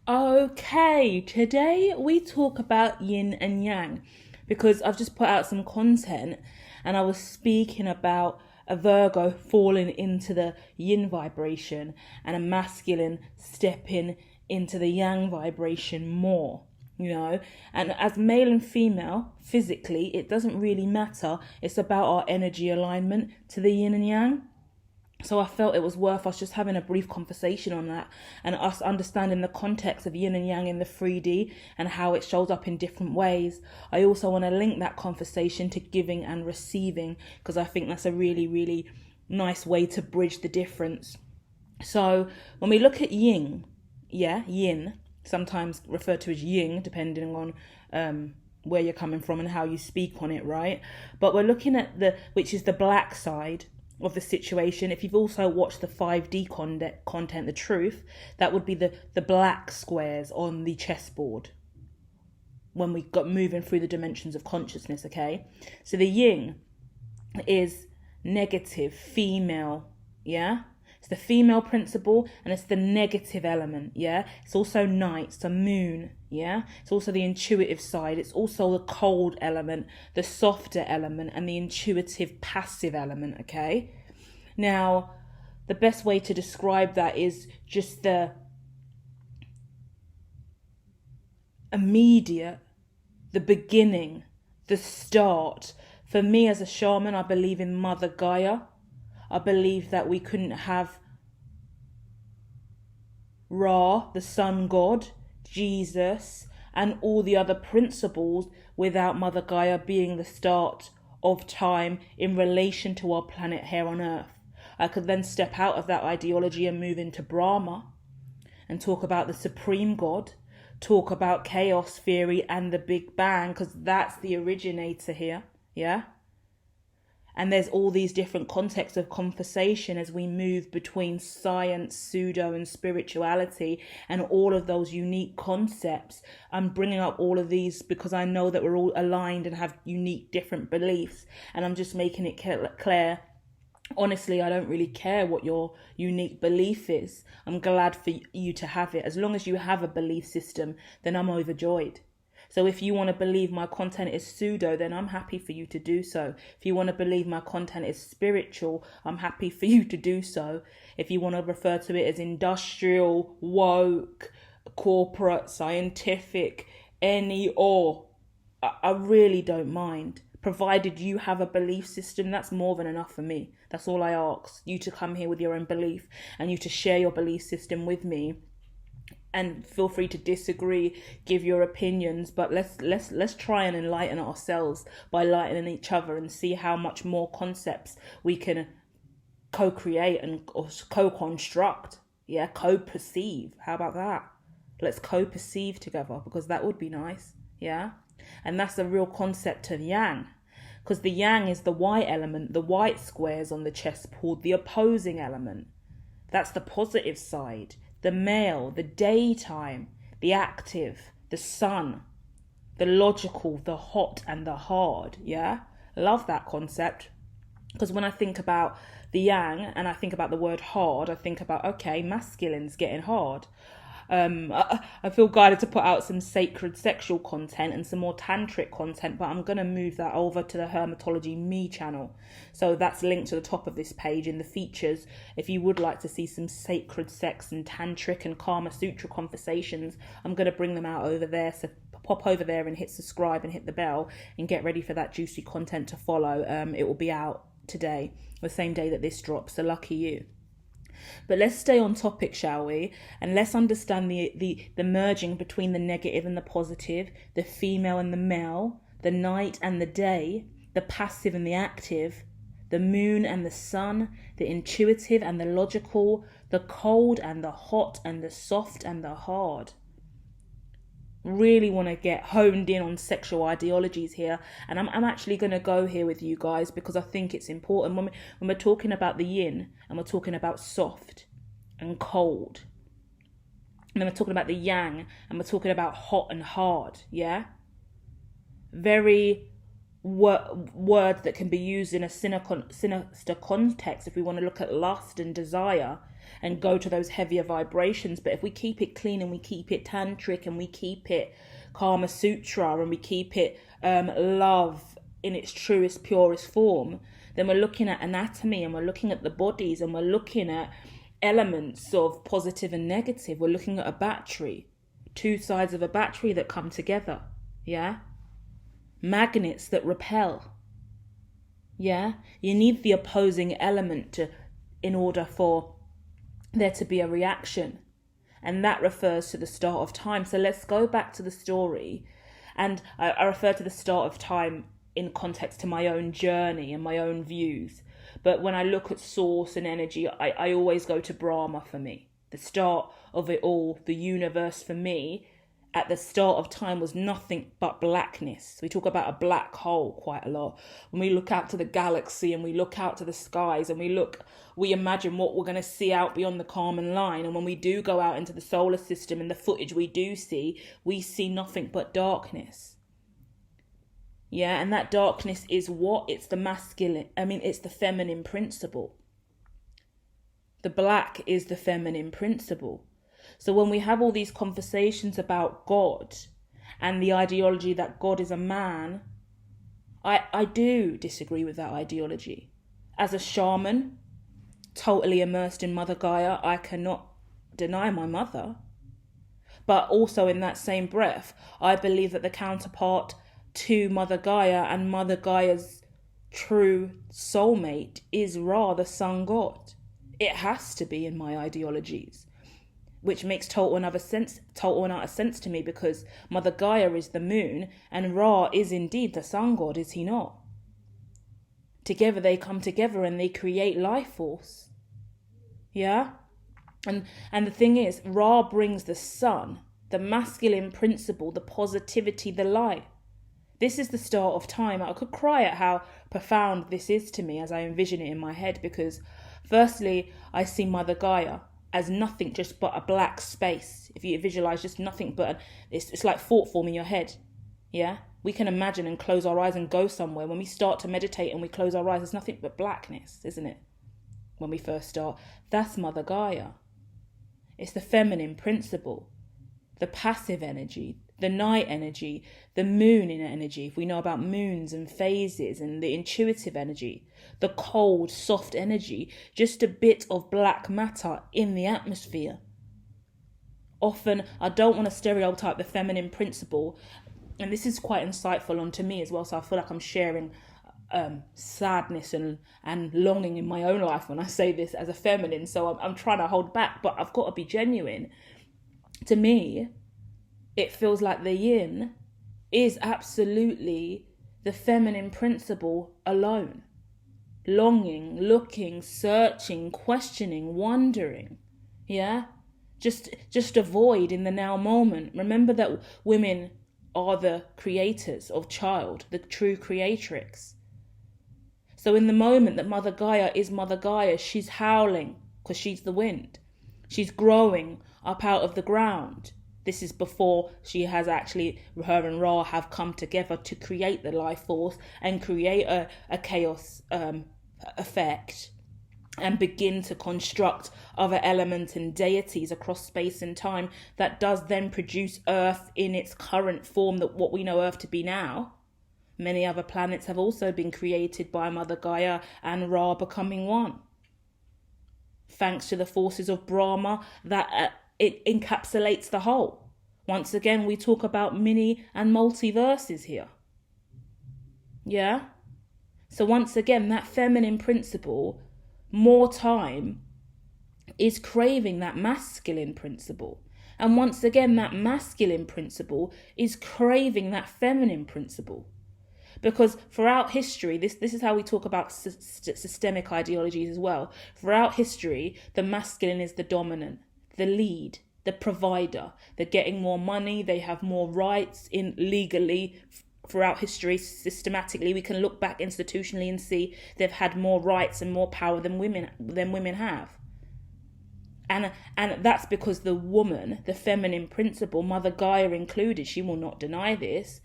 Okay, today we talk about yin and yang because I've just put out some content and I was speaking about a Virgo falling into the yin vibration and a masculine stepping into the yang vibration more, And as male and female, physically, it doesn't really matter. It's about our energy alignment to the yin and yang. So I felt it was worth us just having a brief conversation on that and us understanding the context of yin and yang in the 3D and how it shows up in different ways. I also want to link that conversation to giving and receiving because I think that's a really, really nice way to bridge the difference. So when we look at yin, yin, sometimes referred to as yin, depending on where you're coming from and how you speak on it, right? But we're looking at which is the black side of the situation. If you've also watched the 5D content, the truth, that would be the black squares on the chessboard when we got moving through the dimensions of consciousness, okay? So the yin is negative, female, yeah? It's the female principle and it's the negative element, yeah? It's also night, it's the moon, yeah? It's also the intuitive side. It's also the cold element, the softer element, and the intuitive passive element, okay? Now, the best way to describe that is just the immediate, the beginning, the start. For me as a shaman, I believe in Mother Gaia. I believe that we couldn't have Ra, the sun god, Jesus, and all the other principles without Mother Gaia being the start of time in relation to our planet here on Earth. I could then step out of that ideology and move into Brahma and talk about the supreme god, talk about chaos theory and the Big Bang, because that's the originator here, yeah? And there's all these different contexts of conversation as we move between science, pseudo, and spirituality, and all of those unique concepts. I'm bringing up all of these because I know that we're all aligned and have unique, different beliefs. And I'm just making it clear. Honestly, I don't really care what your unique belief is. I'm glad for you to have it. As long as you have a belief system, then I'm overjoyed. So if you want to believe my content is pseudo, then I'm happy for you to do so. If you want to believe my content is spiritual, I'm happy for you to do so. If you want to refer to it as industrial, woke, corporate, scientific, I really don't mind. Provided you have a belief system, that's more than enough for me. That's all I ask. You to come here with your own belief and you to share your belief system with me. And feel free to disagree, give your opinions, but let's try and enlighten ourselves by enlightening each other and see how much more concepts we can co-create and co-construct. Yeah, co-perceive. How about that? Let's co-perceive together because that would be nice. Yeah, and that's the real concept of yang. Because the yang is the white element, the white squares on the chessboard, the opposing element. That's the positive side. The male, the daytime, the active, the sun, the logical, the hot and the hard, yeah? Love that concept. Because when I think about the yang and I think about the word hard, I think about, okay, masculine's getting hard. I feel guided to put out some sacred sexual content and some more tantric content, but I'm going to move that over to the Hermetology Me channel. So that's linked to the top of this page in the features. If you would like to see some sacred sex and tantric and Kama Sutra conversations, I'm going to bring them out over there. So pop over there and hit subscribe and hit the bell and get ready for that juicy content to follow. It will be out today, the same day that this drops, so lucky you. But let's stay on topic, shall we? And let's understand the merging between the negative and the positive, the female and the male, the night and the day, the passive and the active, the moon and the sun, the intuitive and the logical, the cold and the hot, and the soft and the hard. Really want to get honed in on sexual ideologies here, and I'm actually going to go here with you guys because I think it's important when we're talking about the yin and we're talking about soft and cold, and then we're talking about the yang and we're talking about hot and hard, yeah? Very words that can be used in a sinister context if we want to look at lust and desire and go to those heavier vibrations. But if we keep it clean and we keep it tantric and we keep it Kama Sutra and we keep it love in its truest, purest form, then we're looking at anatomy and we're looking at the bodies and we're looking at elements of positive and negative. We're looking at a battery, two sides of a battery that come together. Yeah. Magnets that repel. Yeah. You need the opposing element in order for there to be a reaction. And that refers to the start of time. So let's go back to the story. And I refer to the start of time in context to my own journey and my own views. But when I look at source and energy, I always go to Brahma for me. The start of it all, the universe for me, at the start of time was nothing but blackness. We talk about a black hole quite a lot. When we look out to the galaxy and we look out to the skies and we imagine what we're going to see out beyond the Kármán line. And when we do go out into the solar system and the footage we do see, we see nothing but darkness. Yeah, and that darkness is what? It's the masculine. It's the feminine principle. The black is the feminine principle. So when we have all these conversations about God and the ideology that God is a man, I do disagree with that ideology. As a shaman, totally immersed in Mother Gaia, I cannot deny my mother. But also in that same breath, I believe that the counterpart to Mother Gaia and Mother Gaia's true soulmate is Ra, the sun god. It has to be in my ideologies, which makes total and utter sense to me, because Mother Gaia is the moon and Ra is indeed the sun god, is he not? Together they come together and they create life force. Yeah? And the thing is, Ra brings the sun, the masculine principle, the positivity, the light. This is the start of time. I could cry at how profound this is to me as I envision it in my head, because firstly, I see Mother Gaia as nothing just but a black space. If you visualize just nothing but, it's like thought form in your head. Yeah? We can imagine and close our eyes and go somewhere. When we start to meditate and we close our eyes, it's nothing but blackness, isn't it? When we first start. That's Mother Gaia. It's the feminine principle, the passive energy, the night energy, the moon in energy, if we know about moons and phases, and the intuitive energy, the cold, soft energy, just a bit of black matter in the atmosphere. Often, I don't want to stereotype the feminine principle, and this is quite insightful onto me as well, so I feel like I'm sharing sadness and longing in my own life when I say this as a feminine, so I'm trying to hold back, but I've got to be genuine. To me, it feels like the yin is absolutely the feminine principle alone. Longing, looking, searching, questioning, wondering. Yeah? Just a void in the now moment. Remember that women are the creators of child, the true creatrix. So in the moment that Mother Gaia is Mother Gaia, she's howling because she's the wind. She's growing up out of the ground. This is before she has actually, her and Ra have come together to create the life force and create a chaos effect and begin to construct other elements and deities across space and time that does then produce Earth in its current form, that what we know Earth to be now. Many other planets have also been created by Mother Gaia and Ra becoming one. Thanks to the forces of Brahma that it encapsulates the whole. Once again, we talk about mini and multiverses here. Yeah? So once again, that feminine principle, more time, is craving that masculine principle. And once again, that masculine principle is craving that feminine principle. Because throughout history, this is how we talk about systemic ideologies as well. Throughout history, the masculine is the dominant, the lead, the provider. They're getting more money, they have more rights legally. Throughout history, systematically, we can look back institutionally and see they've had more rights and more power than women have. And that's because the woman, the feminine principle, Mother Gaia included, she will not deny this,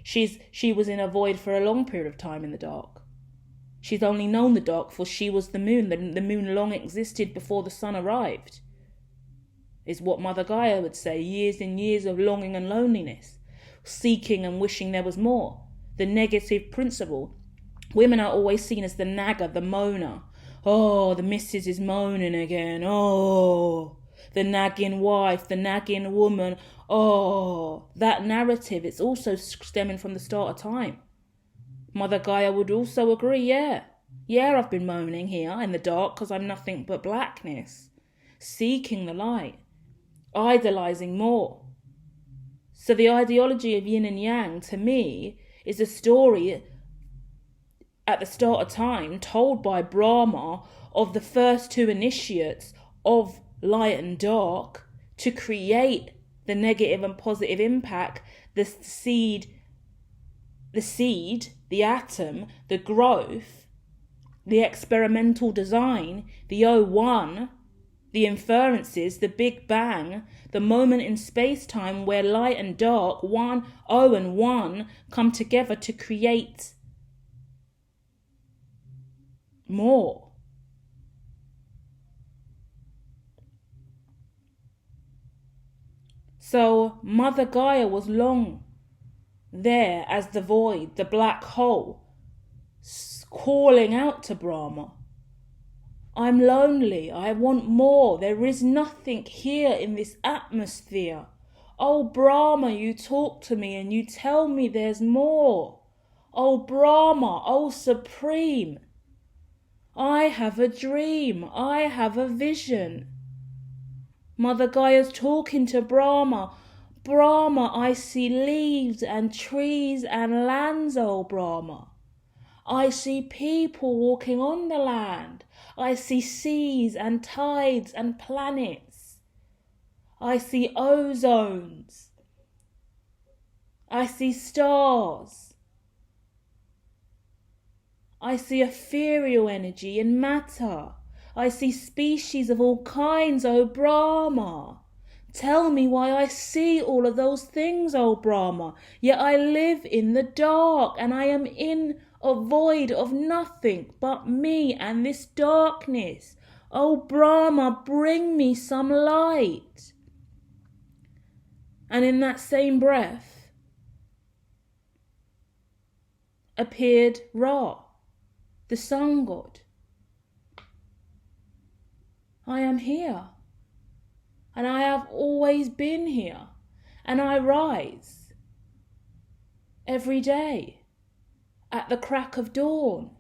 She was in a void for a long period of time in the dark. She's only known the dark for she was the moon. The moon long existed before the sun arrived, is what Mother Gaia would say. Years and years of longing and loneliness, seeking and wishing there was more. The negative principle. Women are always seen as the nagger, the moaner. Oh, the missus is moaning again. Oh, the nagging wife, the nagging woman. Oh, that narrative, it's also stemming from the start of time. Mother Gaia would also agree, yeah, I've been moaning here in the dark because I'm nothing but blackness, seeking the light, idolizing more. So the ideology of yin and yang, to me, is a story at the start of time told by Brahma of the first two initiates of light and dark to create the negative and positive impact, the seed, the atom, the growth, the experimental design, the O1, the inferences, the Big Bang, the moment in space-time where light and dark, O and 1, come together to create more. So Mother Gaia was long there as the void, the black hole, calling out to Brahma. I'm lonely, I want more, there is nothing here in this atmosphere. Oh Brahma, you talk to me and you tell me there's more. Oh Brahma, oh Supreme, I have a dream, I have a vision. Mother Gaia's talking to Brahma. Brahma, I see leaves and trees and lands, oh Brahma. I see people walking on the land. I see seas and tides and planets. I see ozones. I see stars. I see ethereal energy and matter. I see species of all kinds, O Brahma. Tell me why I see all of those things, O Brahma. Yet I live in the dark and I am in a void of nothing but me and this darkness. O Brahma, bring me some light. And in that same breath appeared Ra, the sun god. I am here, and I have always been here, and I rise every day at the crack of dawn,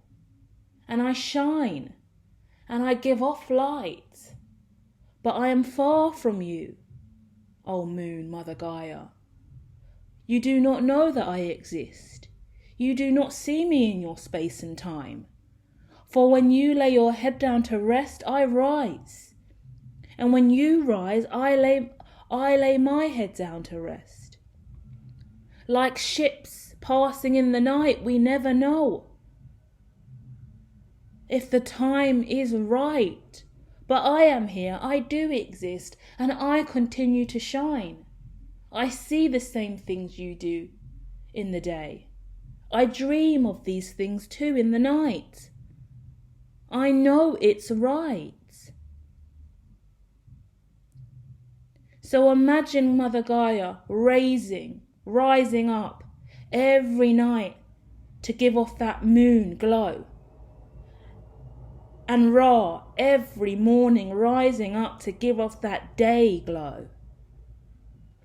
and I shine, and I give off light, but I am far from you, O moon, Mother Gaia. You do not know that I exist. You do not see me in your space and time. For when you lay your head down to rest, I rise. And when you rise, I lay my head down to rest. Like ships passing in the night, we never know if the time is right. But I am here, I do exist, and I continue to shine. I see the same things you do in the day. I dream of these things too in the night. I know it's right. So imagine Mother Gaia rising up every night to give off that moon glow. And Ra every morning rising up to give off that day glow.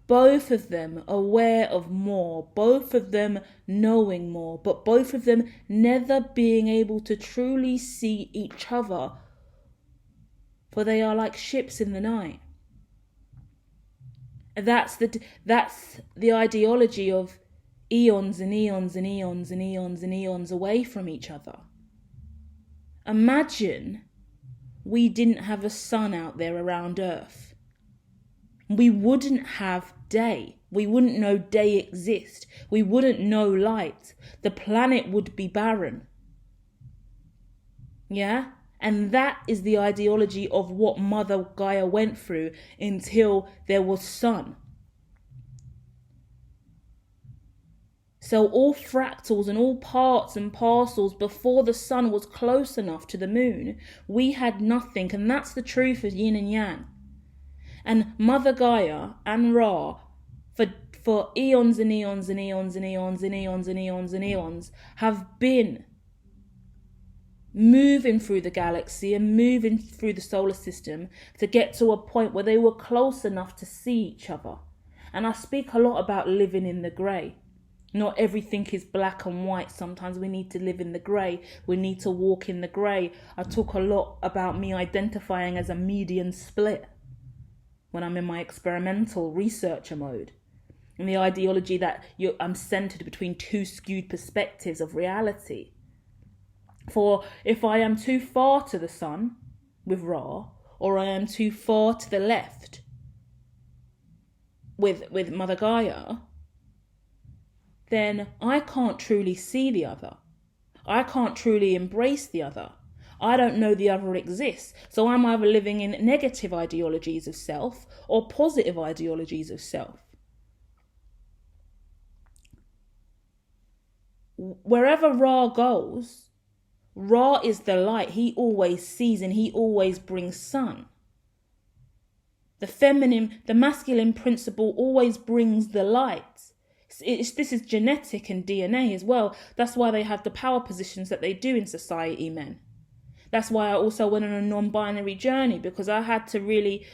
Both of them aware of more, both of them knowing more, but both of them never being able to truly see each other, for they are like ships in the night. That's the ideology of eons and eons and eons and eons and eons away from each other. Imagine we didn't have a sun out there around Earth. We wouldn't have day. We wouldn't know day exist. We wouldn't know light. The planet would be barren. Yeah? And that is the ideology of what Mother Gaia went through until there was sun. So all fractals and all parts and parcels, before the sun was close enough to the moon, we had nothing. And that's the truth of yin and yang. And Mother Gaia and Ra, for eons and eons and eons and eons and eons and eons and eons, have been moving through the galaxy and moving through the solar system to get to a point where they were close enough to see each other. And I speak a lot about living in the grey. Not everything is black and white. Sometimes we need to live in the grey. We need to walk in the grey. I talk a lot about me identifying as a median split when I'm in my experimental researcher mode. And the ideology that I'm centered between two skewed perspectives of reality. For if I am too far to the sun with Ra, or I am too far to the left with Mother Gaia, then I can't truly see the other. I can't truly embrace the other. I don't know the other exists. So I'm either living in negative ideologies of self or positive ideologies of self. Wherever Ra goes, Ra is the light. He always sees and he always brings sun. The feminine, the masculine principle always brings the light. This is genetic and DNA as well. That's why they have the power positions that they do in society, men. That's why I also went on a non-binary journey, because I had to really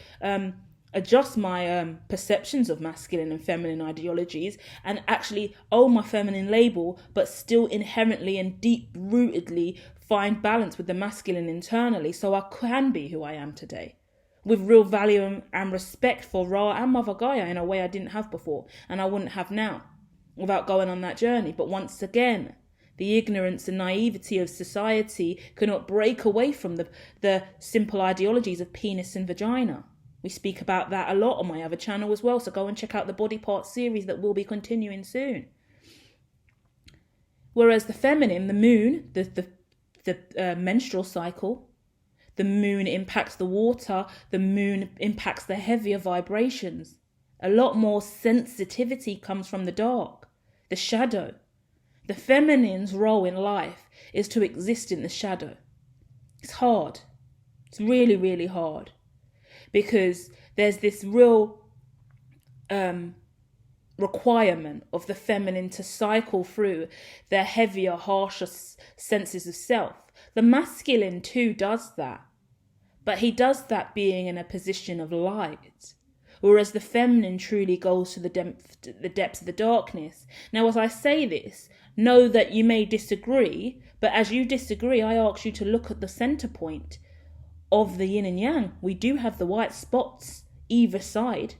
adjust my perceptions of masculine and feminine ideologies and actually own my feminine label, but still inherently and deep-rootedly find balance with the masculine internally, so I can be who I am today, with real value and respect for Ra and Mother Gaia in a way I didn't have before, and I wouldn't have now without going on that journey. But once again, the ignorance and naivety of society cannot break away from the simple ideologies of penis and vagina. We speak about that a lot on my other channel as well, so go and check out the body part series that will be continuing soon. Whereas the feminine, the moon, the menstrual cycle, the moon impacts the water, the moon impacts the heavier vibrations. A lot more sensitivity comes from the dark, the shadow. The feminine's role in life is to exist in the shadow. It's hard. It's really, really hard. Because there's this real requirement of the feminine to cycle through their heavier, harsher senses of self. The masculine too does that. But he does that being in a position of light. Whereas the feminine truly goes to the depths of the darkness. Now, as I say this, know that you may disagree, but as you disagree, I ask you to look at the center point of the yin and yang. We do have the white spots either side.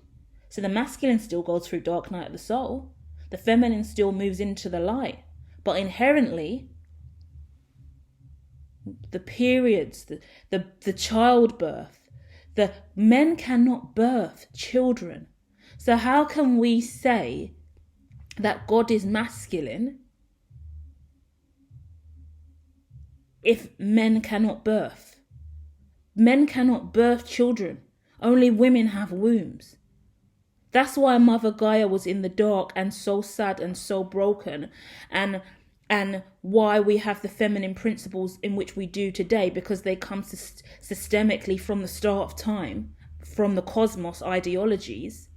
So the masculine still goes through dark night of the soul. The feminine still moves into the light. But inherently, the periods, the childbirth, the men cannot birth children. So how can we say that God is masculine if men cannot birth? Men cannot birth children. Only women have wombs. That's why Mother Gaia was in the dark and so sad and so broken, and why we have the feminine principles in which we do today, because they come systemically from the start of time, from the cosmos ideologies.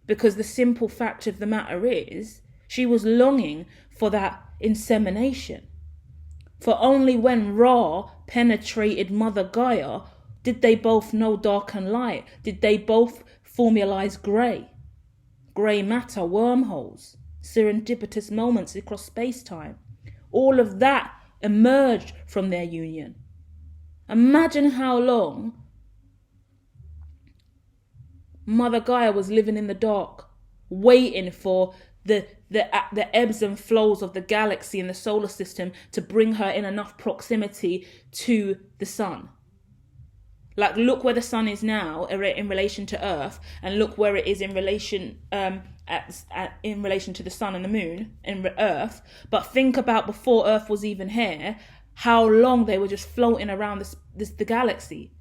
Because the simple fact of the matter is, she was longing for that insemination. For only when Ra penetrated Mother Gaia did they both know dark and light, did they both formalize grey matter, wormholes, serendipitous moments across space-time. All of that emerged from their union. Imagine how long Mother Gaia was living in the dark, waiting for the ebbs and flows of the galaxy and the solar system to bring her in enough proximity to the sun. Like, look where the sun is now in relation to Earth, and look where it is in relation in relation to the sun and the moon and Earth. But think about before Earth was even here, how long they were just floating around the galaxy.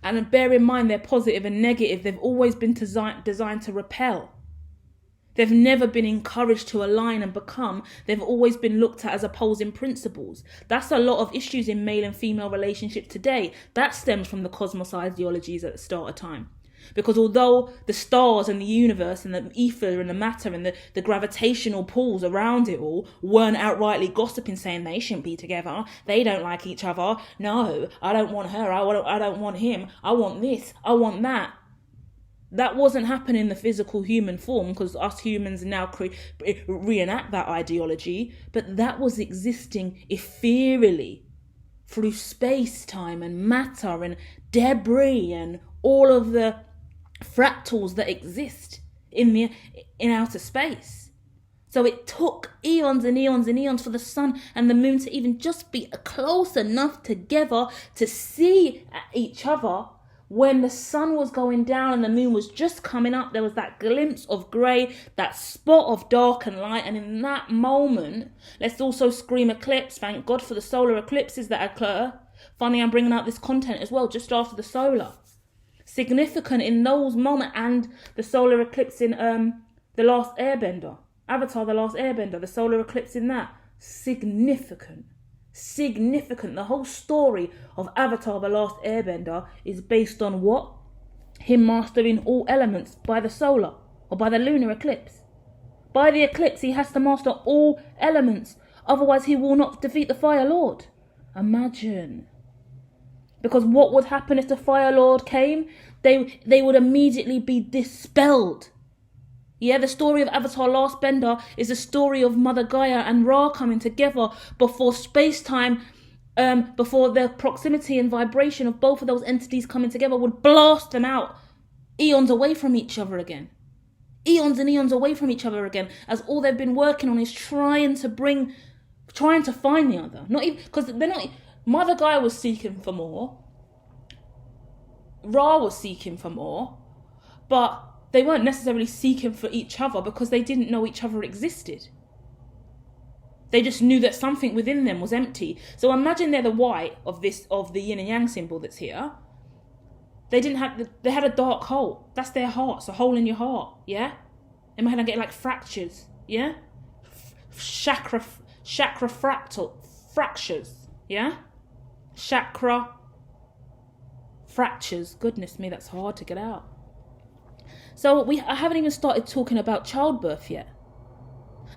And bear in mind, they're positive and negative. They've always been designed to repel. They've never been encouraged to align and become. They've always been looked at as opposing principles. That's a lot of issues in male and female relationships today. That stems from the cosmos ideologies at the start of time. Because although the stars and the universe and the ether and the matter and the gravitational pulls around it all weren't outrightly gossiping, saying they shouldn't be together, they don't like each other, no, I don't want her, I don't want him, I want this, I want that. That wasn't happening in the physical human form, because us humans now reenact that ideology, but that was existing ethereally through space-time and matter and debris and all of the fractals that exist in outer space. So it took eons and eons and eons for the sun and the moon to even just be close enough together to see each other. When the sun was going down and the moon was just coming up, there was that glimpse of grey, that spot of dark and light. And in that moment, let's also scream eclipse. Thank God for the solar eclipses that occur. Funny, I'm bringing out this content as well, just after the solar. Significant in those moments, and the solar eclipse in The Last Airbender. Avatar, The Last Airbender, the solar eclipse in that. Significant. The whole story of Avatar, The Last Airbender is based on what? Him mastering all elements by the solar or by the lunar eclipse. By the eclipse, he has to master all elements. Otherwise, he will not defeat the Fire Lord. Imagine. Because what would happen if the Fire Lord came? They would immediately be dispelled. Yeah, the story of Avatar Last Bender is the story of Mother Gaia and Ra coming together before space-time, before the proximity and vibration of both of those entities coming together would blast them out eons away from each other again. Eons and eons away from each other again, as all they've been working on is trying to find the other. Not even, because they're not, Mother Gaia was seeking for more. Ra was seeking for more, but they weren't necessarily seeking for each other because they didn't know each other existed. They just knew that something within them was empty. So imagine they're the white of the yin and yang symbol that's here. They had a dark hole. That's their heart. It's a hole in your heart, yeah? Imagine I get like fractures, yeah? Chakra fractures, yeah? Chakra fractures. Goodness me, that's hard to get out. So I haven't even started talking about childbirth yet,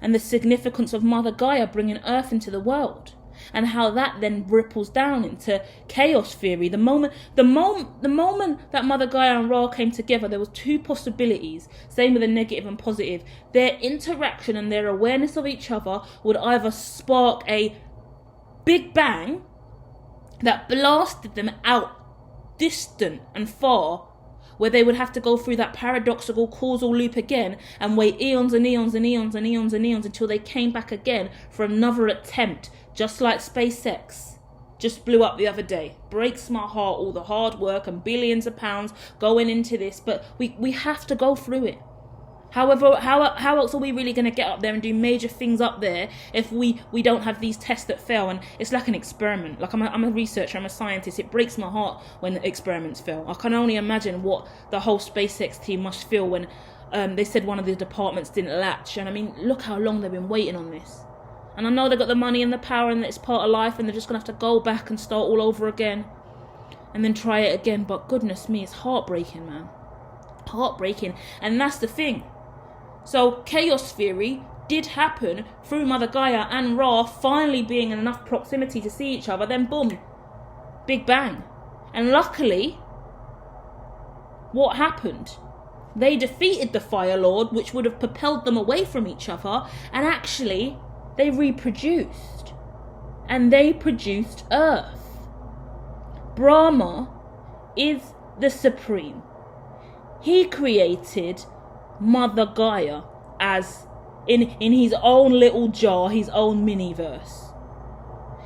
and the significance of Mother Gaia bringing Earth into the world, and how that then ripples down into chaos theory. The moment that Mother Gaia and Ra came together, there was two possibilities. Same with the negative and positive. Their interaction and their awareness of each other would either spark a big bang that blasted them out distant and far, where they would have to go through that paradoxical causal loop again and wait eons and eons and eons and eons and eons until they came back again for another attempt, just like SpaceX just blew up the other day. Breaks my heart, all the hard work and billions of pounds going into this, but we have to go through it. However, how else are we really going to get up there and do major things up there if we don't have these tests that fail? And it's like an experiment. Like I'm a researcher, I'm a scientist. It breaks my heart when the experiments fail. I can only imagine what the whole SpaceX team must feel when they said one of the departments didn't latch. And I mean, look how long they've been waiting on this. And I know they've got the money and the power and that it's part of life and they're just going to have to go back and start all over again and then try it again. But goodness me, it's heartbreaking, man. Heartbreaking. And that's the thing. So chaos theory did happen through Mother Gaia and Ra finally being in enough proximity to see each other. Then boom, big bang. And luckily, what happened? They defeated the Fire Lord, which would have propelled them away from each other. And actually, they reproduced. And they produced Earth. Brahma is the supreme. He created Mother Gaia as in his own little jar, his own miniverse.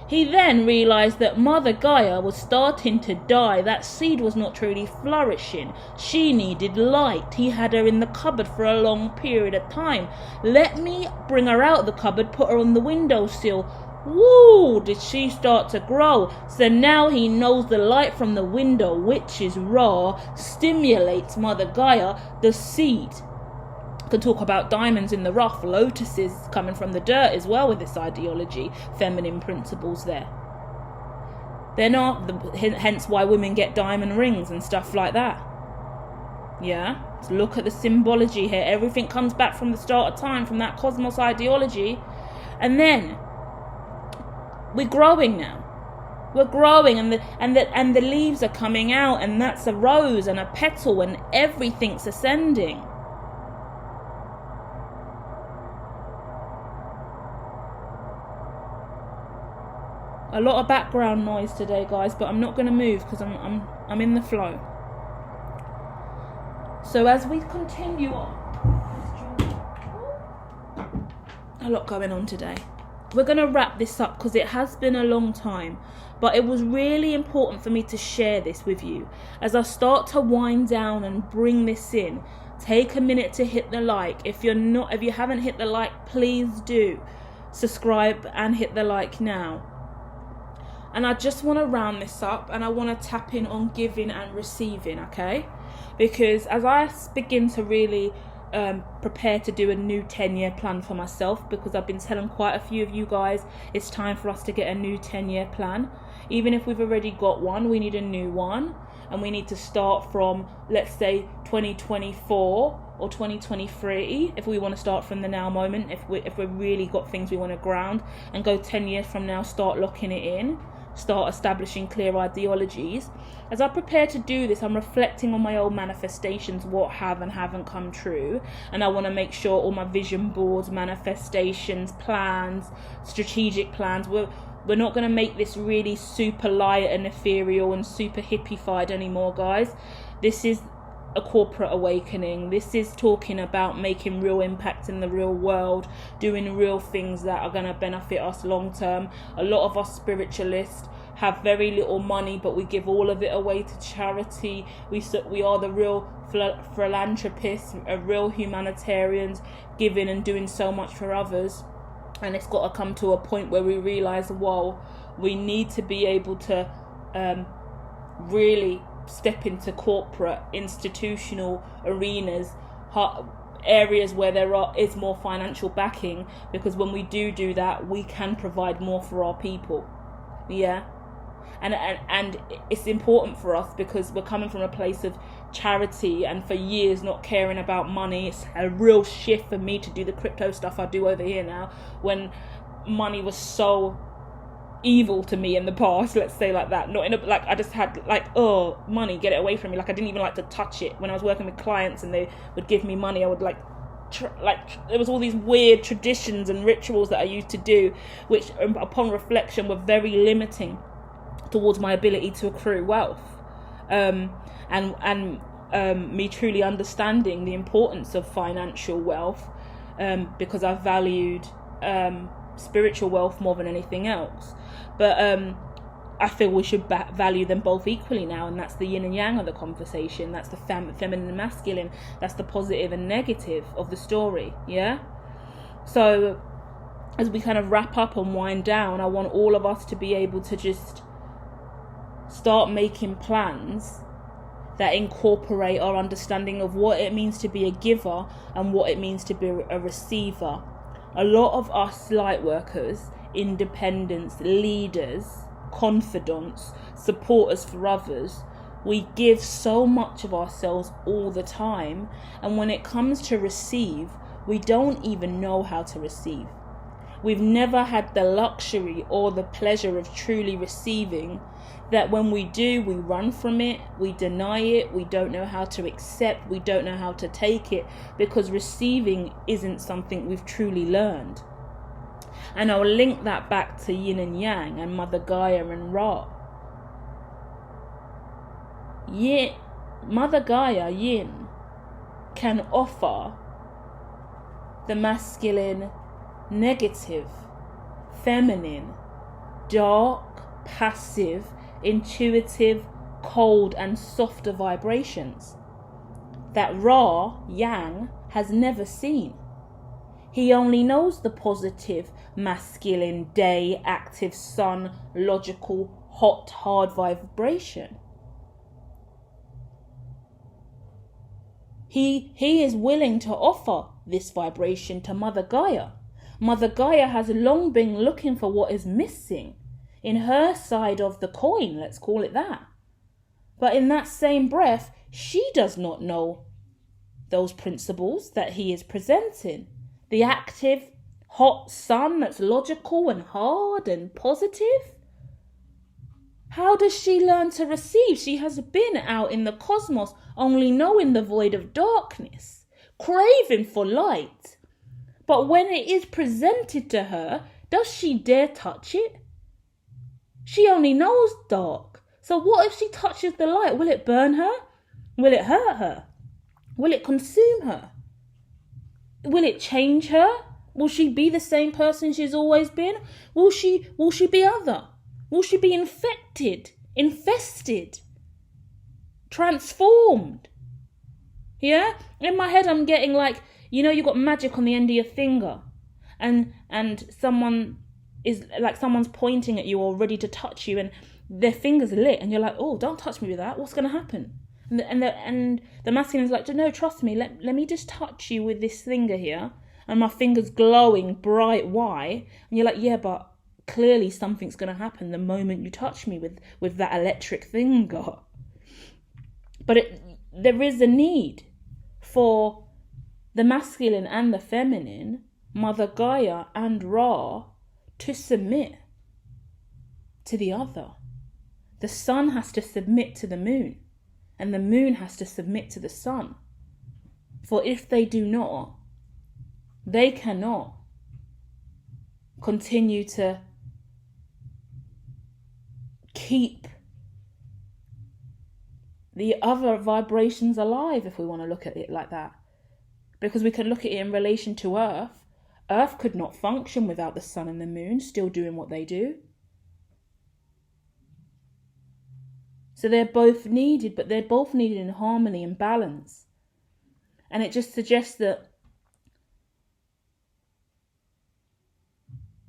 He then realized that Mother Gaia was starting to die. That seed was not truly flourishing. She needed light. He had her in the cupboard for a long period of time. Let me bring her out of the cupboard, put her on the windowsill. Woo! Did she start to grow? So now he knows the light from the window, which is Ra, stimulates Mother Gaia, the seed. Can talk about diamonds in the rough, lotuses coming from the dirt as well with this ideology, feminine principles there. They're not, hence why women get diamond rings and stuff like that. Yeah, so look at the symbology here. Everything comes back from the start of time, from that cosmos ideology. And then we're growing now. We're growing, and the leaves are coming out, and that's a rose and a petal, and everything's ascending. A lot of background noise today, guys, but I'm not going to move because I'm in the flow. So as we continue on, a lot going on today. We're going to wrap this up because it has been a long time, but it was really important for me to share this with you. As I start to wind down and bring this in, take a minute to hit the like. If you haven't hit the like, please do subscribe and hit the like now. And I just want to round this up, and I want to tap in on giving and receiving, okay? Because as I begin to really prepare to do a new 10-year plan for myself, because I've been telling quite a few of you guys it's time for us to get a new 10-year plan. Even if we've already got one, we need a new one, and we need to start from, let's say, 2024 or 2023 if we want to start from the now moment, if we've really got things we want to ground, and go 10 years from now, start locking it in, start establishing clear ideologies. As I prepare to do this, I'm reflecting on my old manifestations, what have and haven't come true, and I want to make sure all my vision boards, manifestations, plans, strategic plans, we're not going to make this really super light and ethereal and super hippified anymore, guys. This is a corporate awakening. This is talking about making real impact in the real world, doing real things that are going to benefit us long term. A lot of us spiritualists have very little money, but we give all of it away to charity. We are the real philanthropists, real humanitarians, giving and doing so much for others. And it's got to come to a point where we realize, whoa, we need to be able to really step into corporate, institutional arenas, areas where is more financial backing, because when we do that, we can provide more for our people. Yeah. And it's important for us because we're coming from a place of charity, and for years not caring about money. It's a real shift for me to do the crypto stuff I do over here now, when money was so evil to me in the past, let's say like that. Not in a, like, I just had like, oh, money, get it away from me. Like, I didn't even like to touch it. When I was working with clients and they would give me money, I would there was all these weird traditions and rituals that I used to do, which upon reflection were very limiting towards my ability to accrue wealth, and me truly understanding the importance of financial wealth, because I valued spiritual wealth more than anything else. But I feel we should value them both equally now, and that's the yin and yang of the conversation. That's the feminine and masculine. That's the positive and negative of the story. Yeah. So as we kind of wrap up and wind down, I want all of us to be able to just start making plans that incorporate our understanding of what it means to be a giver and what it means to be a receiver. A lot of us light workers, independents, leaders, confidants, supporters for others, we give so much of ourselves all the time, and when it comes to receive, we don't even know how to receive. We've never had the luxury or the pleasure of truly receiving, that when we do, we run from it, we deny it, we don't know how to accept, we don't know how to take it, because receiving isn't something we've truly learned. And I'll link that back to Yin and Yang and Mother Gaia and Ra. Mother Gaia, Yin, can offer the masculine, negative, feminine, dark, passive, intuitive, cold and softer vibrations that Ra, Yang, has never seen. He only knows the positive, masculine, day, active, sun, logical, hot, hard vibration. He is willing to offer this vibration to Mother Gaia. Mother Gaia has long been looking for what is missing in her side of the coin, let's call it that. But in that same breath, she does not know those principles that he is presenting. The active, hot sun that's logical and hard and positive. How does she learn to receive? She has been out in the cosmos only knowing the void of darkness, craving for light. But when it is presented to her, does she dare touch it? She only knows dark. So what if she touches the light? Will it burn her? Will it hurt her? Will it consume her? Will it change her? Will she be the same person she's always been? Will she be other? Will she be infected, infested, transformed? Yeah? In my head I'm getting like, you know, you got magic on the end of your finger and someone is like, someone's pointing at you or ready to touch you and their finger's lit and you're like, oh, don't touch me with that. What's going to happen? And the masculine is like, no, trust me. Let me just touch you with this finger here. And my finger's glowing bright white. And you're like, yeah, but clearly something's going to happen the moment you touch me with that electric finger. But there is a need for the masculine and the feminine, Mother Gaia and Ra, to submit to the other. The sun has to submit to the moon, and the moon has to submit to the sun. For if they do not, they cannot continue to keep the other vibrations alive, if we want to look at it like that. Because we can look at it in relation to Earth. Earth could not function without the sun and the moon still doing what they do. So they're both needed, but they're both needed in harmony and balance. And it just suggests that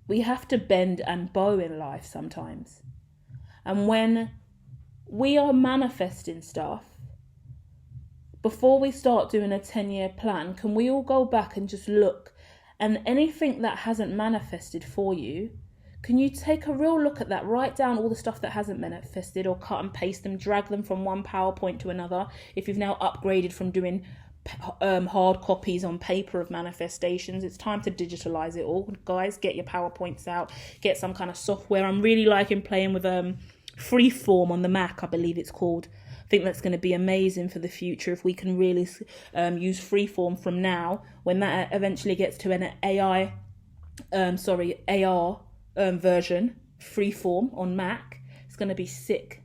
we have to bend and bow in life sometimes. And when we are manifesting stuff, before we start doing a 10-year plan, can we all go back and just look? And anything that hasn't manifested for you, can you take a real look at that? Write down all the stuff that hasn't manifested, or cut and paste them, drag them from one PowerPoint to another. If you've now upgraded from doing hard copies on paper of manifestations, it's time to digitalize it all. Guys, get your PowerPoints out, get some kind of software. I'm really liking playing with Freeform on the Mac, I believe it's called. I think that's going to be amazing for the future if we can really use Freeform from now. When that eventually gets to an AR version, Freeform on Mac, it's going to be sick.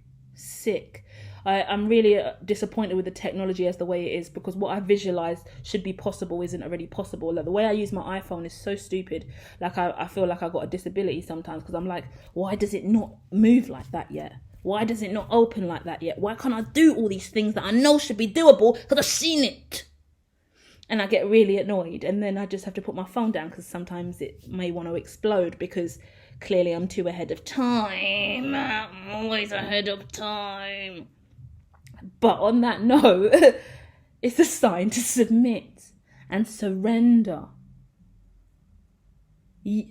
I'm really disappointed with the technology as the way it is, because what I visualized should be possible isn't already possible. Like, the way I use my iPhone is so stupid. Like I feel like I got a disability sometimes, because I'm like, why does it not move like that yet? Why does it not open like that yet? Why can't I do all these things that I know should be doable because I've seen it? And I get really annoyed, and then I just have to put my phone down, because sometimes it may want to explode, because clearly I'm too ahead of time. I'm always ahead of time. But on that note, it's a sign to submit and surrender.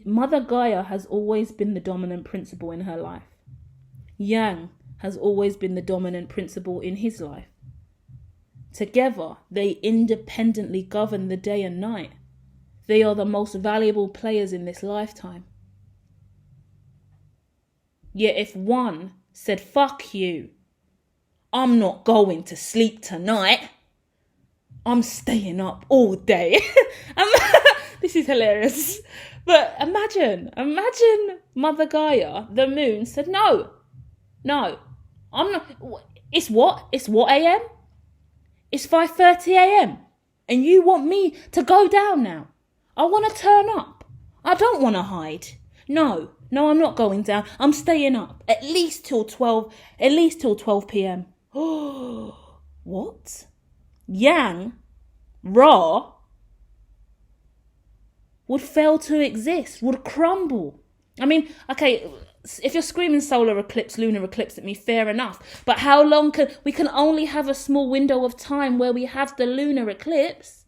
Mother Gaia has always been the dominant principle in her life. Yang has always been the dominant principle in his life. Together, they independently govern the day and night. They are the most valuable players in this lifetime. Yet if one said, fuck you, I'm not going to sleep tonight, I'm staying up all day. This is hilarious. But imagine Mother Gaia, the moon, said, no, I'm not. It's what a.m.? It's 5:30 a.m. And you want me to go down now? I want to turn up. I don't want to hide. No, I'm not going down. I'm staying up at least till 12 p.m. What? Yang, Ra, would fail to exist, would crumble. I mean, okay, if you're screaming solar eclipse, lunar eclipse at me, fair enough. But how long we can only have a small window of time where we have the lunar eclipse.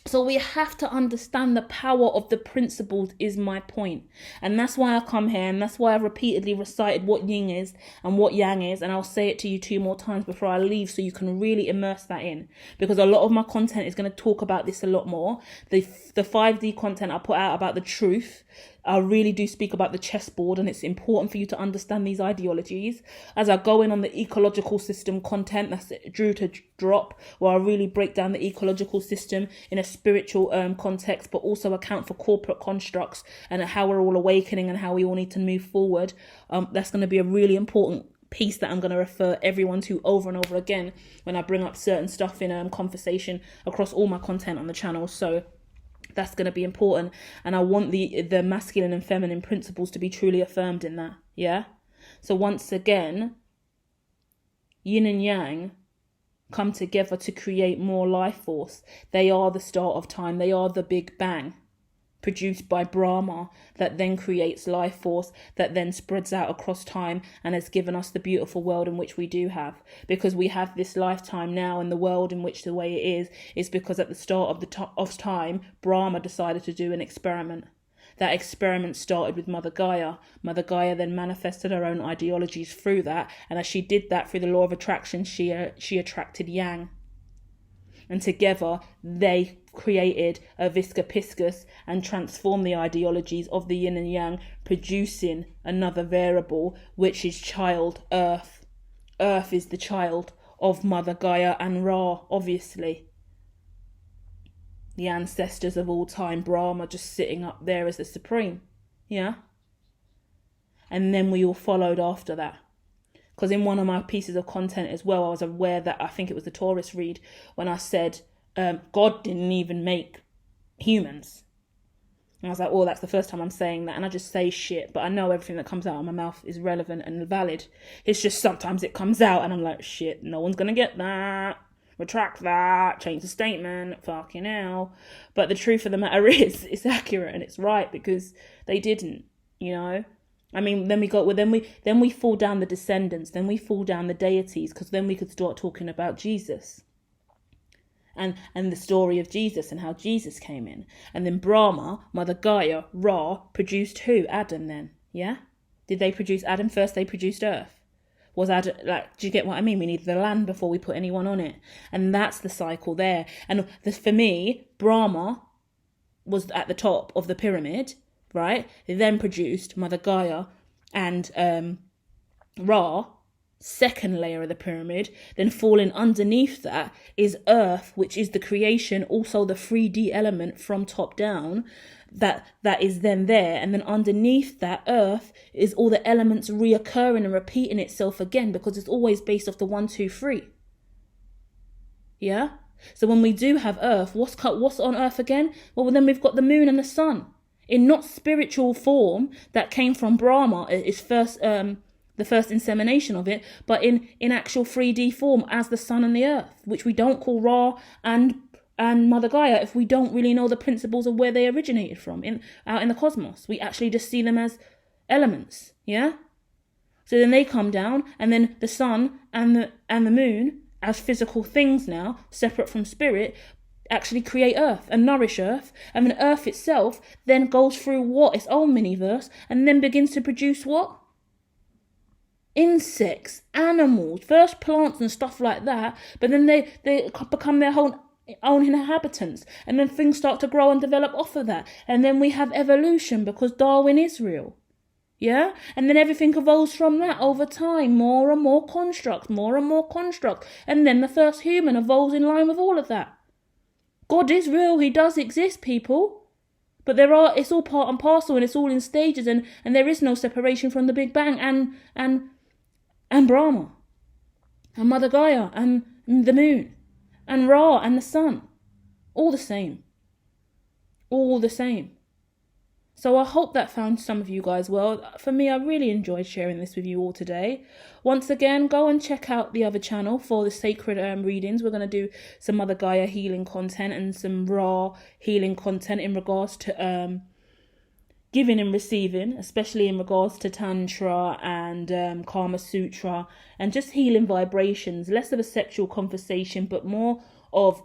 So we have to understand the power of the principles is my point. And that's why I come here, and that's why I've repeatedly recited what yin is and what yang is, and I'll say it to you 2 more times before I leave so you can really immerse that in. Because a lot of my content is going to talk about this a lot more. The 5D content I put out about the truth, I really do speak about the chessboard, and it's important for you to understand these ideologies. As I go in on the ecological system content that's due to drop, where I really break down the ecological system in a spiritual context, but also account for corporate constructs and how we're all awakening and how we all need to move forward. That's going to be a really important piece that I'm going to refer everyone to over and over again when I bring up certain stuff in conversation across all my content on the channel. So that's going to be important, and I want the masculine and feminine principles to be truly affirmed in that. Yeah. So once again, yin and yang come together to create more life force. They are the start of time. They are the Big Bang, produced by Brahma, that then creates life force, that then spreads out across time and has given us the beautiful world in which we do have. Because we have this lifetime now in the world in which the way it is because at the start of time, Brahma decided to do an experiment. That experiment started with Mother Gaia. Mother Gaia then manifested her own ideologies through that, and as she did that through the law of attraction, she attracted Yang. And together they created a Visca Piscis and transformed the ideologies of the yin and yang, producing another variable, which is child Earth. Earth is the child of Mother Gaia and Ra, obviously. The ancestors of all time, Brahma, just sitting up there as the supreme. Yeah? And then we all followed after that. Because in one of my pieces of content as well, I was aware that, I think it was the Taurus read, when I said, God didn't even make humans. And I was like, oh, that's the first time I'm saying that. And I just say shit, but I know everything that comes out of my mouth is relevant and valid. It's just sometimes it comes out and I'm like, shit, no one's going to get that. Retract that, change the statement, fucking hell. But the truth of the matter is, it's accurate and it's right, because they didn't, you know. I mean, then we fall down the descendants, then we fall down the deities, because then we could start talking about Jesus and the story of Jesus and how Jesus came in. And then Brahma, Mother Gaia, Ra produced who? Adam then, yeah? Did they produce Adam first? They produced Earth. Was Adam, like, do you get what I mean? We need the land before we put anyone on it. And that's the cycle there. And for me, Brahma was at the top of the pyramid, right? They then produced Mother Gaia and Ra, second layer of the pyramid. Then falling underneath that is Earth, which is the creation, also the 3D element from top down, that is then there. And then underneath that Earth is all the elements reoccurring and repeating itself again, because it's always based off the 1, 2, 3. Yeah? So when we do have Earth, what's on Earth again? Well, then we've got the moon and the sun. In not spiritual form that came from Brahma, is the first insemination of it, but in actual 3D form as the sun and the earth, which we don't call Ra and Mother Gaia if we don't really know the principles of where they originated from out in the cosmos. We actually just see them as elements, yeah? So then they come down, and then the sun and the moon as physical things now, separate from spirit, actually create Earth and nourish Earth, and then Earth itself then goes through what? Its own miniverse, and then begins to produce what? Insects, animals, first plants and stuff like that, but then they become their own inhabitants, and then things start to grow and develop off of that, and then we have evolution because Darwin is real. Yeah? And then everything evolves from that over time, more and more constructs, and then the first human evolves in line with all of that. God is real, he does exist, people. But it's all part and parcel, and it's all in stages, and there is no separation from the Big Bang and Brahma, and Mother Gaia, and the moon, and Ra, and the sun. All the same. All the same. So I hope that found some of you guys well. For me, I really enjoyed sharing this with you all today. Once again, go and check out the other channel for the sacred readings. We're going to do some Mother Gaia healing content and some Ra healing content in regards to giving and receiving, especially in regards to Tantra and Kama Sutra, and just healing vibrations, less of a sexual conversation, but more of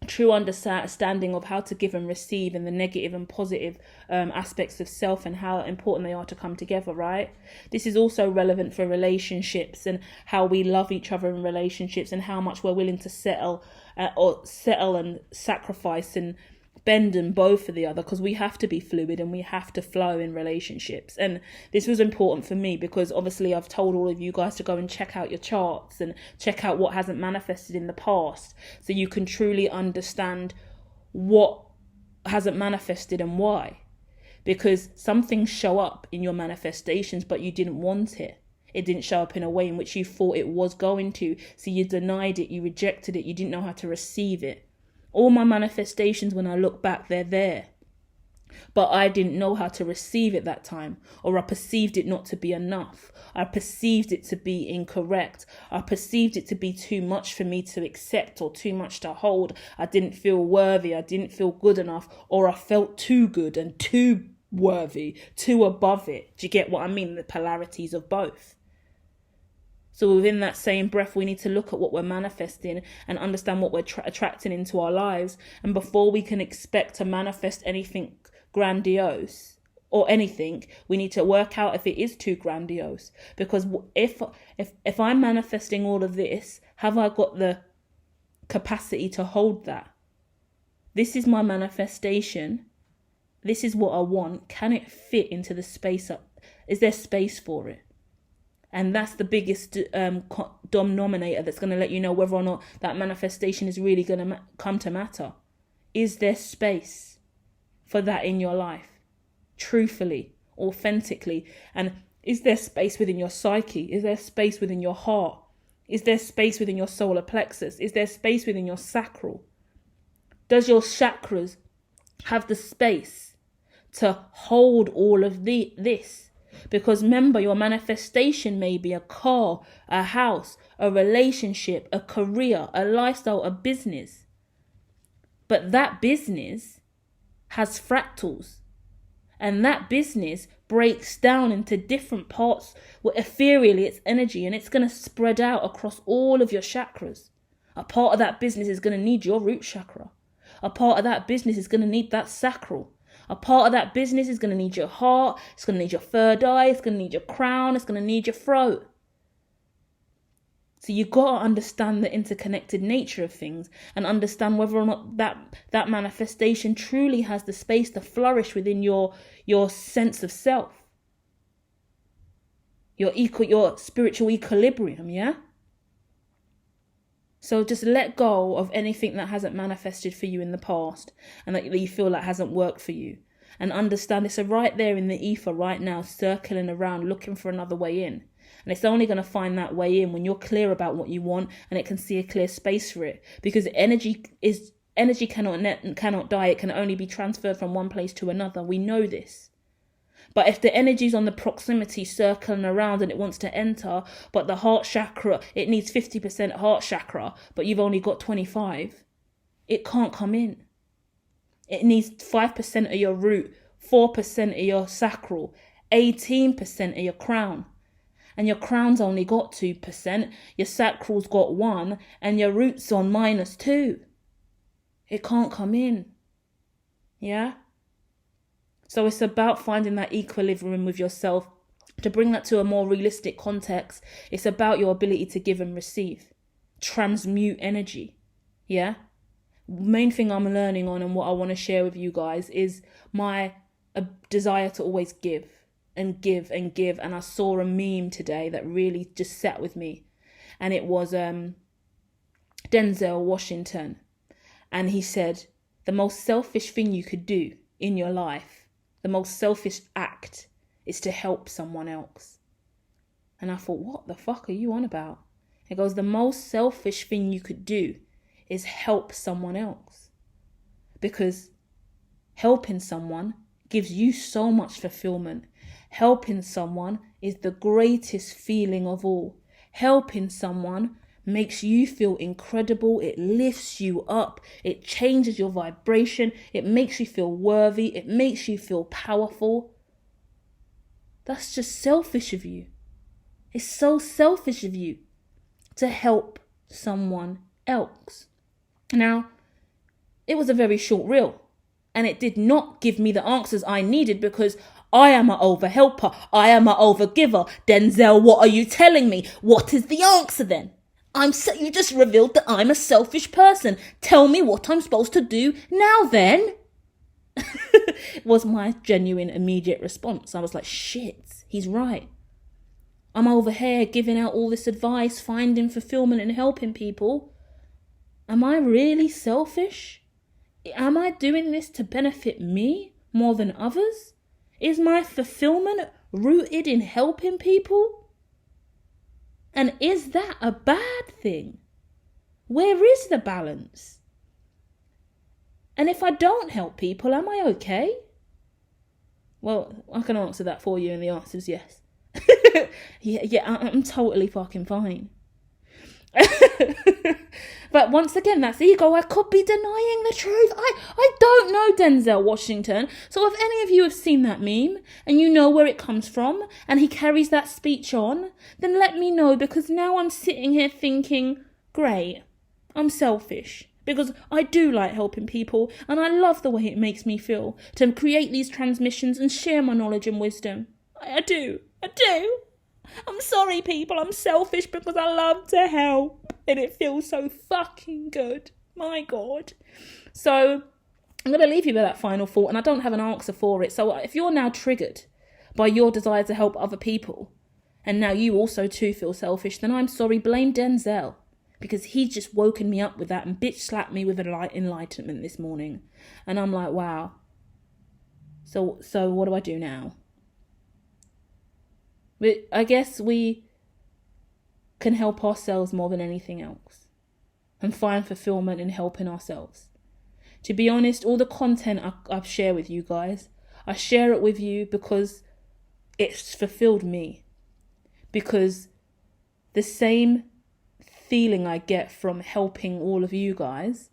true understanding of how to give and receive, and the negative and positive aspects of self, and how important they are to come together, right? This is also relevant for relationships, and how we love each other in relationships, and how much we're willing to settle and sacrifice and bend and bow for the other, because we have to be fluid and we have to flow in relationships. And this was important for me because obviously I've told all of you guys to go and check out your charts and check out what hasn't manifested in the past, so you can truly understand what hasn't manifested and why. Because some things show up in your manifestations, but you didn't want it. It didn't show up in a way in which you thought it was going to, so you denied it, you rejected it, you didn't know how to receive it. All my manifestations, when I look back, they're there. But I didn't know how to receive it that time, or I perceived it not to be enough. I perceived it to be incorrect. I perceived it to be too much for me to accept, or too much to hold. I didn't feel worthy. I didn't feel good enough, or I felt too good and too worthy, too above it. Do you get what I mean? The polarities of both. So within that same breath, we need to look at what we're manifesting and understand what we're attracting into our lives. And before we can expect to manifest anything grandiose or anything, we need to work out if it is too grandiose. Because if I'm manifesting all of this, have I got the capacity to hold that? This is my manifestation. This is what I want. Can it fit into the space up? Is there space for it? And that's the biggest denominator that's going to let you know whether or not that manifestation is really going to come to matter. Is there space for that in your life? Truthfully, authentically. And is there space within your psyche? Is there space within your heart? Is there space within your solar plexus? Is there space within your sacral? Does your chakras have the space to hold all of this? Because remember, your manifestation may be a car, a house, a relationship, a career, a lifestyle, a business. But that business has fractals. And that business breaks down into different parts. Well, ethereally, it's energy, and it's going to spread out across all of your chakras. A part of that business is going to need your root chakra. A part of that business is going to need that sacral. A part of that business is going to need your heart. It's going to need your third eye. It's going to need your crown. It's going to need your throat. So you've got to understand the interconnected nature of things and understand whether or not that manifestation truly has the space to flourish within your sense of self. Your spiritual equilibrium, yeah? So just let go of anything that hasn't manifested for you in the past and that you feel like hasn't worked for you. And understand it's right there in the ether right now, circling around, looking for another way in. And it's only going to find that way in when you're clear about what you want and it can see a clear space for it. Because energy cannot die. It can only be transferred from one place to another. We know this. But if the energy's on the proximity circling around and it wants to enter, but the heart chakra, it needs 50% heart chakra, but you've only got 25, it can't come in. It needs 5% of your root, 4% of your sacral, 18% of your crown. And your crown's only got 2%, your sacral's got 1, and your root's on -2. It can't come in. Yeah? So it's about finding that equilibrium with yourself. To bring that to a more realistic context, it's about your ability to give and receive. Transmute energy. Yeah? Main thing I'm learning on and what I want to share with you guys is my desire to always give and give and give. And I saw a meme today that really just sat with me. And it was Denzel Washington. And he said, the most selfish thing you could do in your life, the most selfish act, is to help someone else. And I thought, what the fuck are you on about? He goes, the most selfish thing you could do is help someone else. Because helping someone gives you so much fulfillment. Helping someone is the greatest feeling of all. Helping someone makes you feel incredible. It lifts you up. It changes your vibration. It makes you feel worthy. It makes you feel powerful. That's just selfish of you. It's so selfish of you to help someone else. Now, it was a very short reel, and it did not give me the answers I needed, because I am an over-helper. I am an over-giver. Denzel, what are you telling me? What is the answer then? You just revealed that I'm a selfish person. Tell me what I'm supposed to do now then. Was my genuine immediate response. I was like, shit, he's right. I'm over here giving out all this advice, finding fulfillment and helping people. Am I really selfish? Am I doing this to benefit me more than others? Is my fulfillment rooted in helping people? And is that a bad thing? Where is the balance? And if I don't help people, am I okay? Well, I can answer that for you, and the answer is yes. I'm totally fucking fine. But once again, that's ego. I could be denying the truth. I don't know Denzel Washington. So if any of you have seen that meme and you know where it comes from and he carries that speech on, then let me know, because now I'm sitting here thinking, great, I'm selfish. Because I do like helping people, and I love the way it makes me feel to create these transmissions and share my knowledge and wisdom. I do. I'm sorry, people. I'm selfish because I love to help, and it feels so fucking good. My God. So I'm going to leave you with that final thought, and I don't have an answer for it. So if you're now triggered by your desire to help other people, and now you also too feel selfish, then I'm sorry, blame Denzel. Because he's just woken me up with that and bitch slapped me with enlightenment this morning. And I'm like, wow. So what do I do now? I guess we can help ourselves more than anything else. And find fulfillment in helping ourselves. To be honest, all the content I share with you guys, I share it with you because it's fulfilled me. Because the same feeling I get from helping all of you guys,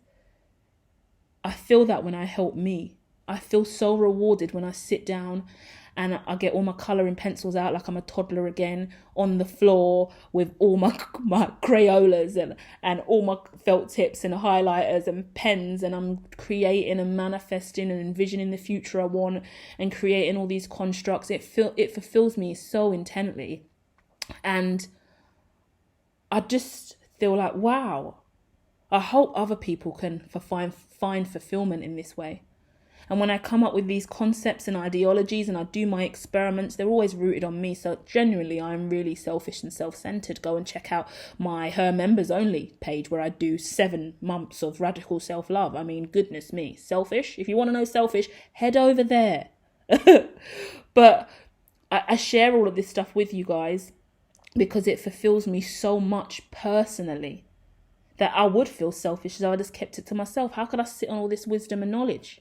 I feel that when I help me. I feel so rewarded when I sit down and I get all my colouring pencils out like I'm a toddler again, on the floor with all my Crayolas and all my felt tips and highlighters and pens, and I'm creating and manifesting and envisioning the future I want and creating all these constructs. It fulfills me so intently, and I just feel like, wow, I hope other people can find fulfillment in this way. And when I come up with these concepts and ideologies and I do my experiments, they're always rooted on me. So genuinely, I'm really selfish and self-centered. Go and check out my Her Members Only page where I do 7 months of radical self-love. I mean, goodness me, selfish. If you want to know selfish, head over there. But I share all of this stuff with you guys because it fulfills me so much personally that I would feel selfish if I just kept it to myself. How could I sit on all this wisdom and knowledge?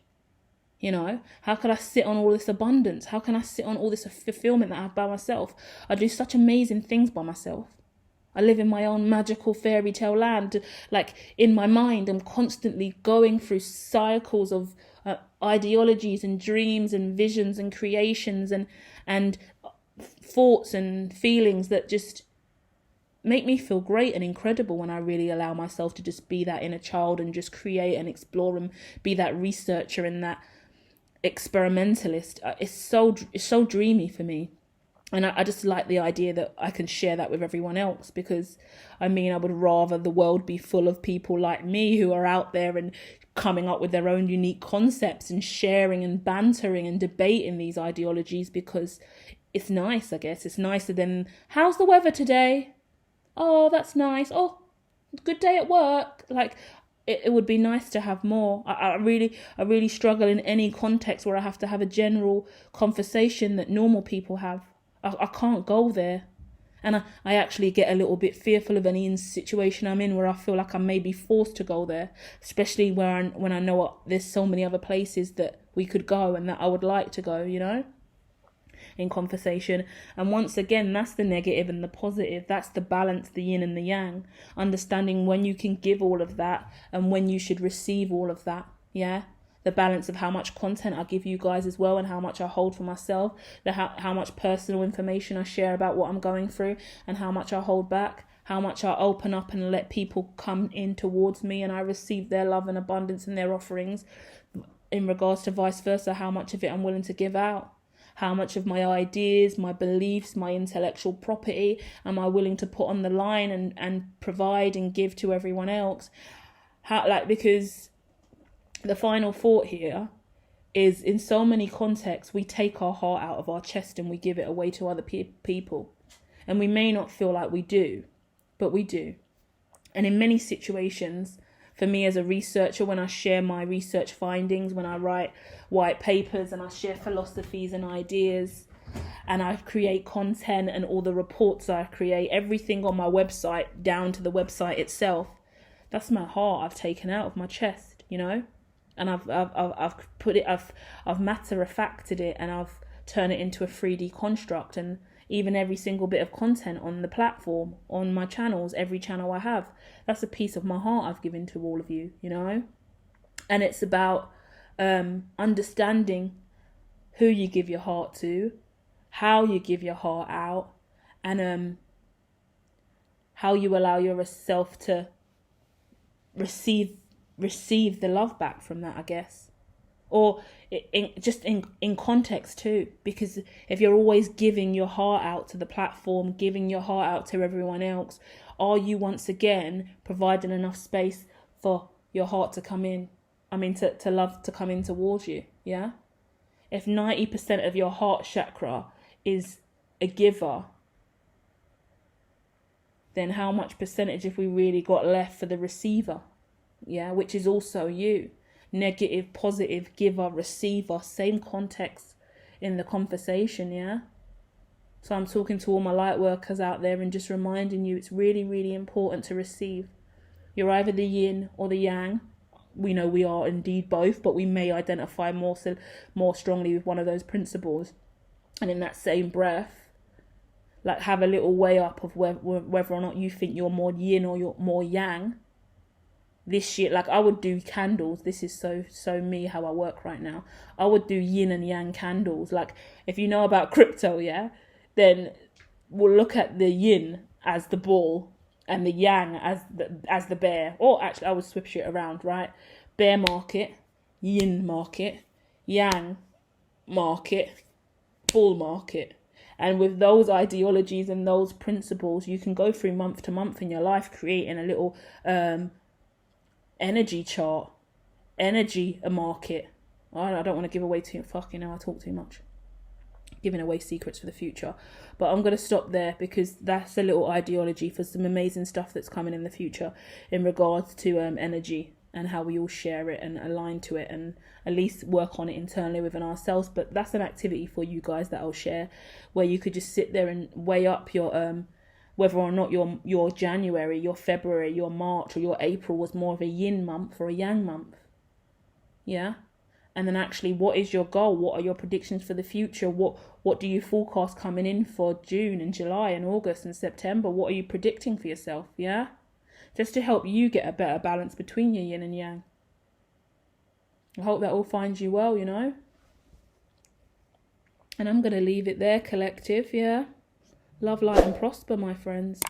You know, how could I sit on all this abundance? How can I sit on all this fulfillment that I have by myself? I do such amazing things by myself. I live in my own magical fairy tale land. Like, in my mind, I'm constantly going through cycles of ideologies and dreams and visions and creations and thoughts and feelings that just make me feel great and incredible when I really allow myself to just be that inner child and just create and explore and be that researcher and that experimentalist. It's so dreamy for me, and I just like the idea that I can share that with everyone else, because I mean, I would rather the world be full of people like me who are out there and coming up with their own unique concepts and sharing and bantering and debating these ideologies, because it's nice. I guess it's nicer than, how's the weather today? Oh, that's nice. Oh, good day at work. Like, it would be nice to have more. I really struggle in any context where I have to have a general conversation that normal people have. I can't go there. And I actually get a little bit fearful of any situation I'm in where I feel like I may be forced to go there, especially when I know there's so many other places that we could go and that I would like to go, you know, in conversation. And once again, that's the negative and the positive. That's the balance, the yin and the yang. Understanding when you can give all of that and when you should receive all of that. Yeah, the balance of how much content I give you guys as well, and how much I hold for myself, how much personal information I share about what I'm going through, and how much I hold back, how much I open up and let people come in towards me and I receive their love and abundance and their offerings, in regards to vice versa, how much of it I'm willing to give out. How much of my ideas, my beliefs, my intellectual property am I willing to put on the line and provide and give to everyone else? Because the final thought here is, in so many contexts, we take our heart out of our chest and we give it away to other people. And we may not feel like we do, but we do. And in many situations, for me as a researcher, when I share my research findings, when I write white papers and I share philosophies and ideas, and I create content and all the reports I create, everything on my website down to the website itself, that's my heart I've taken out of my chest, you know? And I've put it, I've matter of facted it, and I've turned it into a 3D construct. And even every single bit of content on the platform, on my channels, every channel I have, that's a piece of my heart I've given to all of you, you know? And it's about understanding who you give your heart to, how you give your heart out, and how you allow yourself to receive the love back from that, I guess. Or in context too, because if you're always giving your heart out to the platform, giving your heart out to everyone else, are you once again providing enough space for your heart to come in? I mean, to love to come in towards you, yeah? If 90% of your heart chakra is a giver, then how much percentage have we really got left for the receiver? Yeah, which is also you. Negative, positive, giver, receiver, same context in the conversation, yeah? So I'm talking to all my light workers out there and just reminding you, it's really, really important to receive. You're either the yin or the yang. We know we are indeed both, but we may identify more strongly with one of those principles. And in that same breath, like, have a little weigh up of whether or not you think you're more yin or you're more yang. This year, like, I would do candles. This is so me, how I work right now. I would do yin and yang candles. Like, if you know about crypto, yeah, then we'll look at the yin as the bull and the yang as the bear. Or actually, I would switch it around, right? Bear market, yin market, yang market, bull market. And with those ideologies and those principles, you can go through month to month in your life, creating a little energy chart, energy market. I don't want to give away too fucking I talk too much, giving away secrets for the future, but I'm going to stop there, because that's a little ideology for some amazing stuff that's coming in the future in regards to energy and how we all share it and align to it, and at least work on it internally within ourselves. But that's an activity for you guys that I'll share, where you could just sit there and weigh up your whether or not your January, your February, your March, or your April was more of a yin month or a yang month. Yeah? And then actually, what is your goal? What are your predictions for the future? What do you forecast coming in for June and July and August and September? What are you predicting for yourself? Yeah? Just to help you get a better balance between your yin and yang. I hope that all finds you well, you know? And I'm going to leave it there, collective, yeah? Love, light and prosper, my friends.